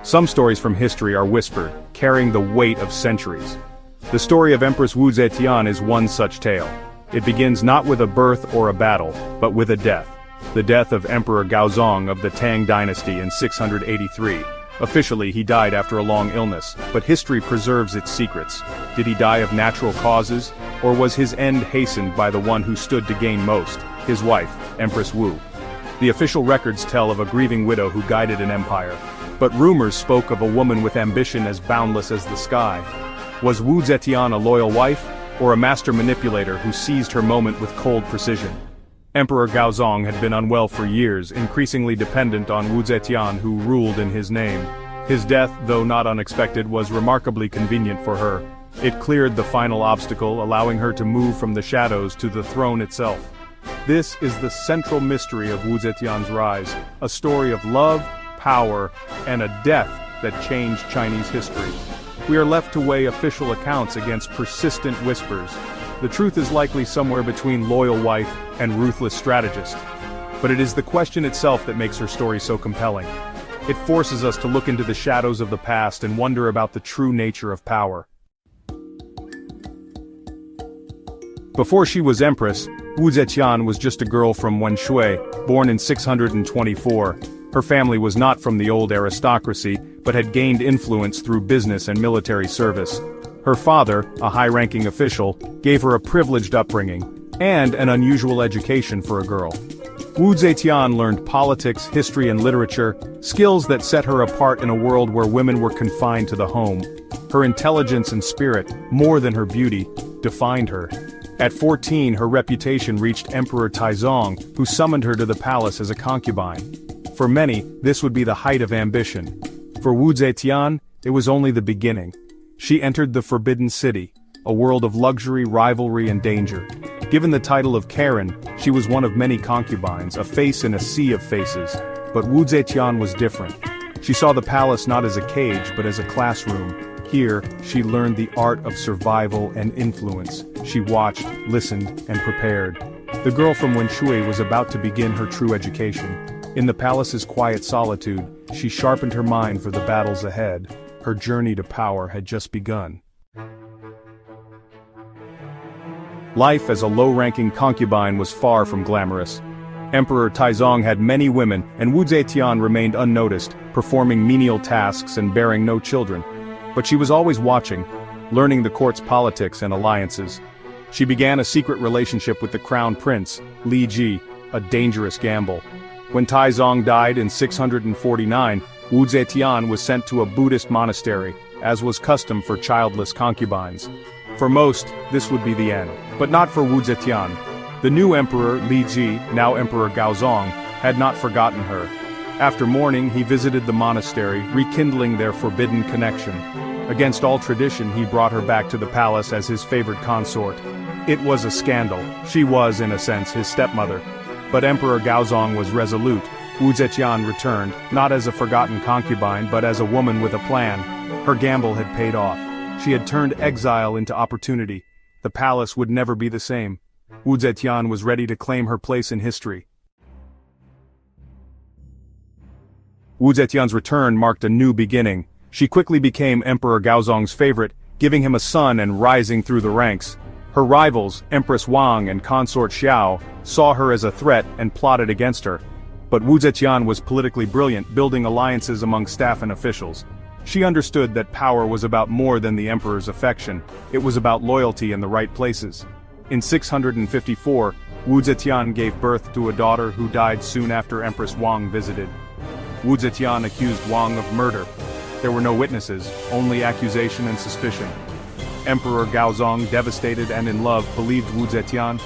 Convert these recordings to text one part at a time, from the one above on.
Some stories from history are whispered, carrying the weight of centuries. The story of Empress Wu Zetian is one such tale. It begins not with a birth or a battle, but with a death. The death of Emperor Gaozong of the Tang Dynasty in 683. Officially, he died after a long illness, but history preserves its secrets. Did he die of natural causes, or was his end hastened by the one who stood to gain most, his wife, Empress Wu? The official records tell of a grieving widow who guided an empire, but rumors spoke of a woman with ambition as boundless as the sky. Was Wu Zetian a loyal wife, or a master manipulator who seized her moment with cold precision? Emperor Gaozong had been unwell for years, increasingly dependent on Wu Zetian, who ruled in his name. His death, though not unexpected, was remarkably convenient for her. It cleared the final obstacle, allowing her to move from the shadows to the throne itself. This is the central mystery of Wu Zetian's rise, a story of love, power, and a death that changed Chinese history. We are left to weigh official accounts against persistent whispers. The truth is likely somewhere between loyal wife and ruthless strategist. But it is the question itself that makes her story so compelling. It forces us to look into the shadows of the past and wonder about the true nature of power. Before she was empress, Wu Zetian was just a girl from Wenshui, born in 624. Her family was not from the old aristocracy, but had gained influence through business and military service. Her father, a high-ranking official, gave her a privileged upbringing, and an unusual education for a girl. Wu Zetian learned politics, history and literature, skills that set her apart in a world where women were confined to the home. Her intelligence and spirit, more than her beauty, defined her. At 14, her reputation reached Emperor Taizong, who summoned her to the palace as a concubine. For many, this would be the height of ambition. For Wu Zetian, it was only the beginning. She entered the Forbidden City, a world of luxury, rivalry and danger. Given the title of Karen, she was one of many concubines, a face in a sea of faces. But Wu Zetian was different. She saw the palace not as a cage, but as a classroom. Here, she learned the art of survival and influence. She watched, listened, and prepared. The girl from Wenshui was about to begin her true education. In the palace's quiet solitude, she sharpened her mind for the battles ahead. Her journey to power had just begun. Life as a low-ranking concubine was far from glamorous. Emperor Taizong had many women, and Wu Zetian remained unnoticed, performing menial tasks and bearing no children. But she was always watching, learning the court's politics and alliances. She began a secret relationship with the crown prince, Li Ji, a dangerous gamble. When Taizong died in 649, Wu Zetian was sent to a Buddhist monastery, as was custom for childless concubines. For most, this would be the end, but not for Wu Zetian. The new emperor, Li Ji, now Emperor Gaozong, had not forgotten her. After mourning, he visited the monastery, rekindling their forbidden connection. Against all tradition, he brought her back to the palace as his favored consort. It was a scandal. She was, in a sense, his stepmother. But Emperor Gaozong was resolute. Wu Zetian returned, not as a forgotten concubine but as a woman with a plan. Her gamble had paid off. She had turned exile into opportunity. The palace would never be the same. Wu Zetian was ready to claim her place in history. Wu Zetian's return marked a new beginning. She quickly became Emperor Gaozong's favorite, giving him a son and rising through the ranks. Her rivals, Empress Wang and consort Xiao, saw her as a threat and plotted against her. But Wu Zetian was politically brilliant, building alliances among staff and officials. She understood that power was about more than the emperor's affection. It was about loyalty in the right places. In 654, Wu Zetian gave birth to a daughter who died soon after Empress Wang visited. Wu Zetian accused Wang of murder. There were no witnesses, only accusation and suspicion. Emperor Gaozong, devastated and in love, believed Wu Zetian.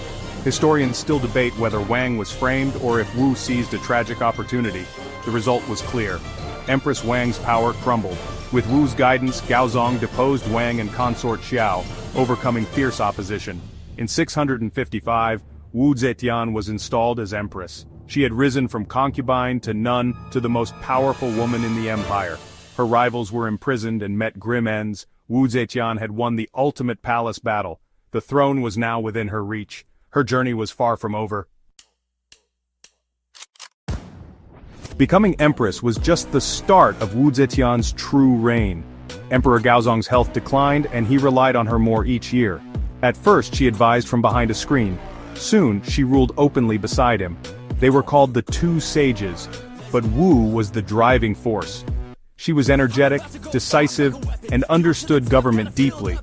Historians still debate whether Wang was framed or if Wu seized a tragic opportunity. The result was clear. Empress Wang's power crumbled. With Wu's guidance, Gaozong deposed Wang and consort Xiao, overcoming fierce opposition. In 655, Wu Zetian was installed as empress. She had risen from concubine to nun to the most powerful woman in the empire. Her rivals were imprisoned and met grim ends. Wu Zetian had won the ultimate palace battle. The throne was now within her reach. Her journey was far from over. Becoming empress was just the start of Wu Zetian's true reign. Emperor Gaozong's health declined and he relied on her more each year. At first she advised from behind a screen. Soon she ruled openly beside him. They were called the Two Sages, but Wu was the driving force. She was energetic, decisive, and understood government deeply.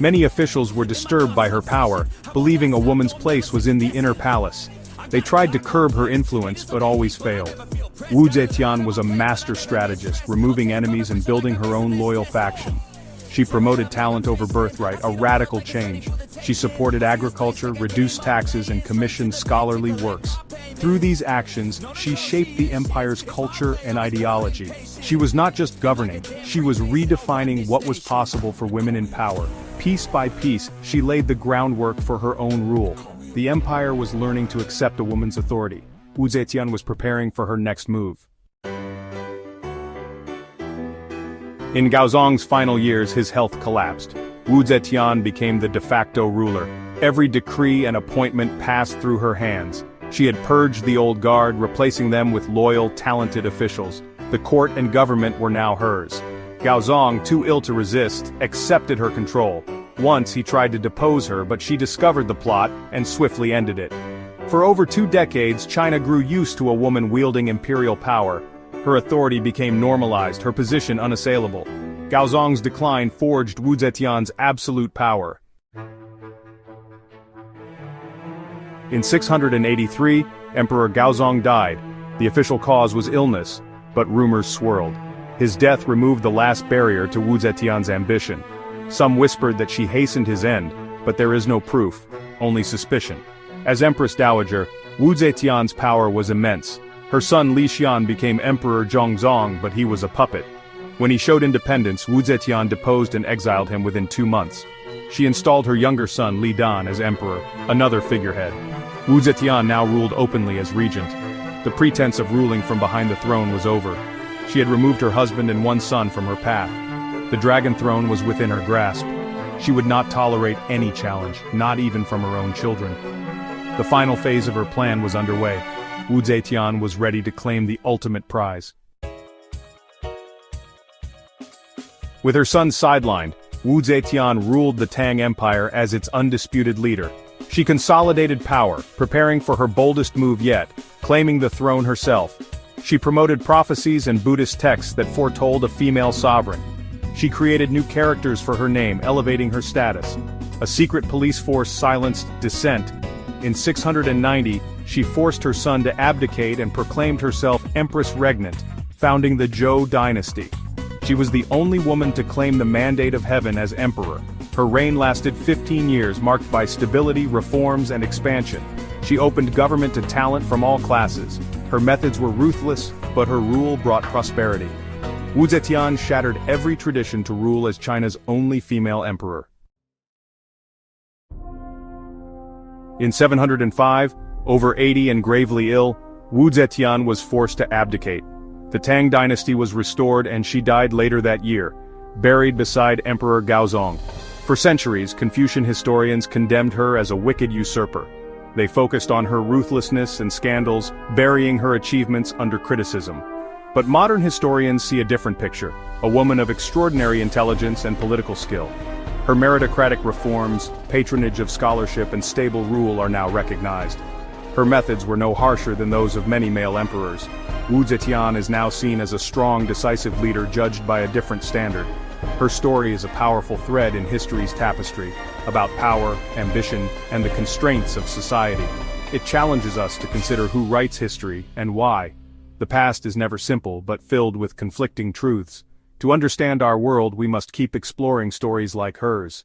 Many officials were disturbed by her power, believing a woman's place was in the inner palace. They tried to curb her influence but always failed. Wu Zetian was a master strategist, removing enemies and building her own loyal faction. She promoted talent over birthright, a radical change. She supported agriculture, reduced taxes, and commissioned scholarly works. Through these actions, she shaped the empire's culture and ideology. She was not just governing, she was redefining what was possible for women in power. Piece by piece, she laid the groundwork for her own rule. The empire was learning to accept a woman's authority. Wu Zetian was preparing for her next move. In Gaozong's final years, his health collapsed. Wu Zetian became the de facto ruler. Every decree and appointment passed through her hands. She had purged the old guard, replacing them with loyal, talented officials. The court and government were now hers. Gaozong, too ill to resist, accepted her control. Once he tried to depose her, but she discovered the plot and swiftly ended it. For over 2 decades, China grew used to a woman wielding imperial power. Her authority became normalized, her position unassailable. Gaozong's decline forged Wu Zetian's absolute power. In 683, Emperor Gaozong died. The official cause was illness, but rumors swirled. His death removed the last barrier to Wu Zetian's ambition. Some whispered that she hastened his end, but there is no proof, only suspicion. As Empress Dowager, Wu Zetian's power was immense. Her son Li Xian became Emperor Zhongzong, but he was a puppet. When he showed independence, Wu Zetian deposed and exiled him within 2 months. She installed her younger son Li Dan as emperor, another figurehead. Wu Zetian now ruled openly as regent. The pretense of ruling from behind the throne was over. She had removed her husband and 1 son from her path. The dragon throne was within her grasp. She would not tolerate any challenge, not even from her own children. The final phase of her plan was underway. Wu Zetian was ready to claim the ultimate prize. With her son sidelined, Wu Zetian ruled the Tang Empire as its undisputed leader. She consolidated power, preparing for her boldest move yet, claiming the throne herself. She promoted prophecies and Buddhist texts that foretold a female sovereign. She created new characters for her name, elevating her status. A secret police force silenced dissent. In 690, she forced her son to abdicate and proclaimed herself Empress Regnant, founding the Tang Dynasty. She was the only woman to claim the mandate of heaven as emperor. Her reign lasted 15 years, marked by stability, reforms, and expansion. She opened government to talent from all classes. Her methods were ruthless, but her rule brought prosperity. Wu Zetian shattered every tradition to rule as China's only female emperor. In 705, over 80 and gravely ill, Wu Zetian was forced to abdicate. The Tang Dynasty was restored and she died later that year, buried beside Emperor Gaozong. For centuries, Confucian historians condemned her as a wicked usurper. They focused on her ruthlessness and scandals, burying her achievements under criticism. But modern historians see a different picture, a woman of extraordinary intelligence and political skill. Her meritocratic reforms, patronage of scholarship, and stable rule are now recognized. Her methods were no harsher than those of many male emperors. Wu Zetian is now seen as a strong, decisive leader judged by a different standard. Her story is a powerful thread in history's tapestry, about power, ambition, and the constraints of society. It challenges us to consider who writes history and why. The past is never simple but filled with conflicting truths. To understand our world, we must keep exploring stories like hers.